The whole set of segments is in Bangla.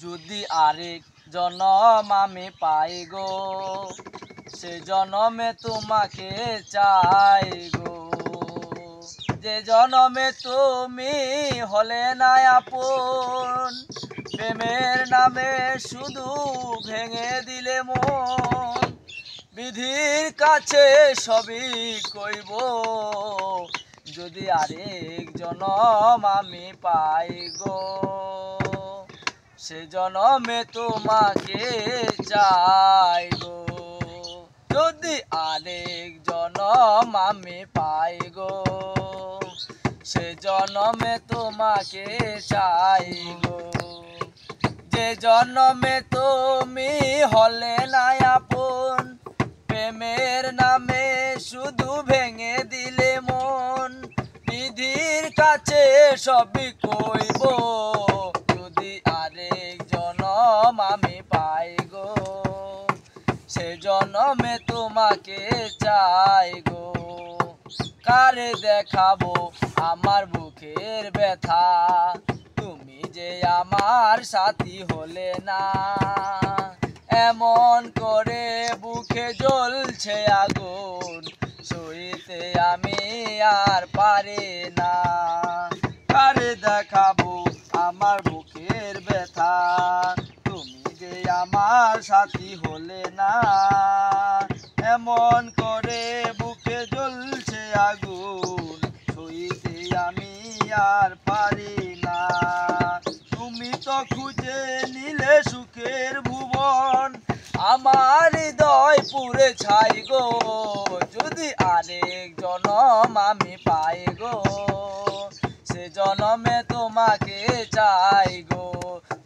যদি আরেক জনম আমি পাই গো, সে জনমে তোমাকে চাই গো। যে জনমে তুমি হলে না আপন, প্রেমের নামে শুধু ভেঙে দিলে মন। বিধির কাছে সবই কইব, যদি আরেক জনম আমি পাই গো, সে জনমে তোমাকে চাই গো। যদি আরেক জনম আমি পাই গো, সে জনমে তোমাকে চাই গো। যে জনমে তুমি হলে না আপন, প্রেমের নামে শুধু ভেঙে দিলে মন। বিধির কাছে সবই কইব, যদি আরেক জনম আমি পাই গো, সে জনমে তোমাকে চাই গো। কারে দেখাবো আমার বুকের ব্যথা, তুমি যে আমার সাথী হলে না। এমন করে বুকে জ্বলছে আগুন, সইতে আমি আর পারি না। কারে দেখাবো আমার বুকের ব্যথা, তুমি যে আমার সাথী হলে না। এমন করে বুকে জ্বলছে আগুন, সইতে আমি আর পারি না। তুমি তো খুঁজে নিলে সুখের ভুবন, আমার হৃদয় পুরে ছাই গো। যদি আরেক জনম আমি পাই গো, সে জনমে তোমাকে চাই গো।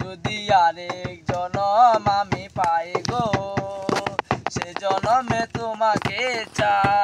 যদি আরেক জনম আমি পাই গো, সে জনমে তোমাকে চাই।